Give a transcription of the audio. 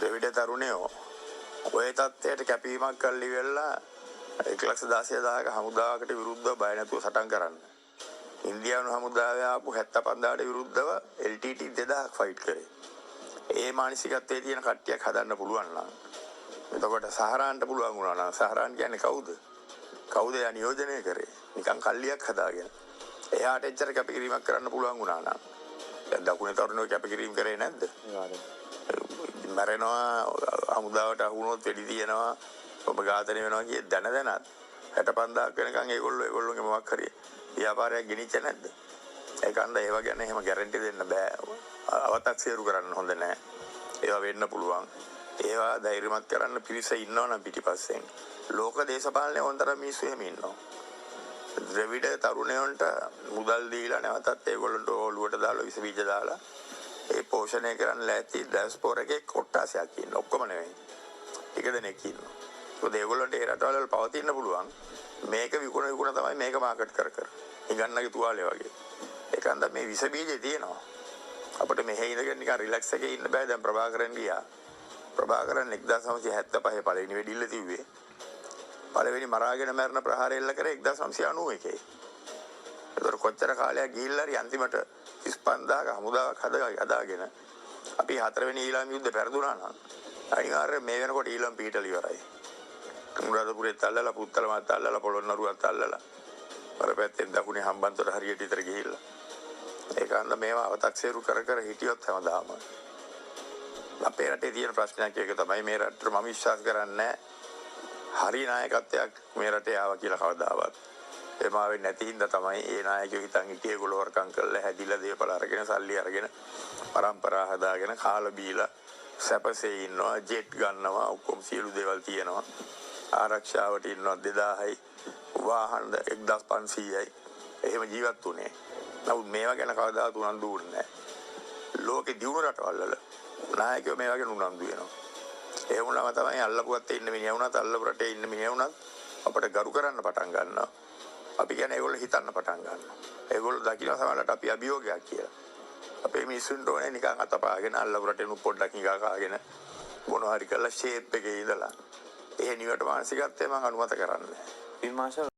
දෙවිඩ තරුණයෝ ඔය තත්ත්වයට කැපීමක් කළි වෙලා 1,16,000ක හමුදාවකට විරුද්ධව බය නැතුව සටන් කරන්න. ඉන්දියානු හමුදාවේ ආපු 75,000ට විරුද්ධව LTT 2000ක් ෆයිට් කරේ. ඒ මානසිකත්වයේ තියෙන කට්ටියක් හදන්න පුළුවන් නම් එතකොට සහරාන්ට පුළුවන් වුණා නම් සහරාන් කියන්නේ කවුද? කවුද යා නියෝජනය කරේ? නිකන් කල්ලියක් හදාගෙන. එයාට එච්චර කැපකිරීමක් කරන්න පුළුවන් වුණා නම් දැන් දකුණේ තරුණයෝ කැපකිරීම කරේ නැද්ද? මැරෙනවා හමුදාවට අහු වුණොත් වෙඩි තියනවා ඔබ ඝාතනය වෙනවා කිය දැන දැනත් 65,000ක් වෙනකන් ඒගොල්ලෝගේ මොකක් හරි ව්‍යාපාරයක් ගෙනිච්ච නැද්ද? ඒකන්ද ඒව ගැන එහෙම ගැරන්ටි දෙන්න බෑ. අව탁සීරු කරන්න හොඳ නැහැ. ඒවා වෙන්න පුළුවන්. ඒවා ධෛර්යමත් කරන්න පිරිස ඉන්නවනම් පිටිපස්සෙන් ලෝක දේශපාලනයේ වන්තර මිනිස්සු එහෙම ඉන්නවා. ද්‍රවිඩ තරුණයන්ට මුදල් දීලා නැවතත් ඒගොල්ලන්ට ඔළුවට දාලා විස බීජ දාලා ඒ පෝෂණය කරන්න ලෑස්ති ඩයස්පෝරා එකේ කොට්ටාසයක් ඉන්නවා. ඔක්කොම නෙවෙයි. ටික දෙනෙක් ඉන්නවා. ඒකද ඒගොල්ලන්ට ඒ රටවල වල පවතින්න පුළුවන්. මේක විකුණ තමයි මේක මාකට් කර ඉගන්නගේ තුවාලේ වගේ. ඒකන්ද මේ විස බීජේ තියෙනවා. අපිට මෙහෙ ඉඳගෙන නිකන් රිලැක්ස් එකේ ඉන්න බෑ. දැන් ප්‍රභාකරන් ගියා. ප්‍රභාකරන් 1975 පළවෙනි වෙඩිල්ල තිව්වේ. පළවෙනි මරාගෙන මරණ ප්‍රහාරය එල්ල කරේ 1991. ඒතර කොච්චර කාලයක් ගිහිල්ලා හරි අන්තිමට 35000ක හමුදාවක් හදාගෙන අපි 4 වෙනි ඊළාම් යුද්ධ පෙරදුනා නම් අනිවාර්යයෙන් මේ වෙනකොට ඊළාම් පීටල ඉවරයි. කුඹරදුපුරේත් අල්ලලා පුත්තලමත් අල්ලලා පොළොන්නරුවත් අල්ලලා අර පැත්තෙන් දකුණේ හම්බන්තොට හරියට ඉතර ගිහිල්ලා ඒකන්ද මේවා අව탁සීරු කර හිටියොත් හැමදාම අපේ රටේ තියෙන ප්‍රශ්නයක් ඒක තමයි මේ රටට මම විශ්වාස කරන්නේ හරි නායකත්වයක් මේ රටේ ආවා කියලා කවදාවත් එමා වෙන්නේ නැති හින්දා තමයි ඒ නායකයෝ හිතන් හිටියේ ඒගොල්ලෝ වරකම් කරලා හැදිලා දේපල අරගෙන සල්ලි අරගෙන පරම්පරා හදාගෙන කාලා බීලා සැපසේ ඉන්නවා ජෙට් ගන්නවා ඔක්කොම සියලු දේවල් තියෙනවා ආරක්ෂාවට ඉන්නවා 2000යි වාහන 1500යි එහෙම ජීවත් වුණේ. නමුත් මේවා ගැන කවදාවත් උනන්දු වෙන්නේ නැහැ. ලෝකේ දියුණු රටවල් වල නායකයෝ මේවා ගැන උනන්දු වෙනවා. ඒ වුණාම තමයි අල්ලපුවත් ඉන්න මිනිහා වුණත් අල්ලපු රටේ ඉන්න මිනිහා වුණත් අපිට ගරු කරන්න පටන් ගන්නවා. අපි කියන්නේ ඒගොල්ලෝ හිතන්න පටන් ගන්නවා. ඒගොල්ලෝ දකින්න සමහරවිට අපි අභියෝගයක් කියලා. අපේ මිනිස්සුන්ට ඕනේ නිකන් අතපාගෙන අල්ලපු රටේ නු පොඩ්ඩක් නිකා කාගෙන මොනවා හරි කරලා ෂේප් එකේ ඉඳලා ඒ නිවට මානසිකත්වය මම අනුමත කරන්නේ. විමාශ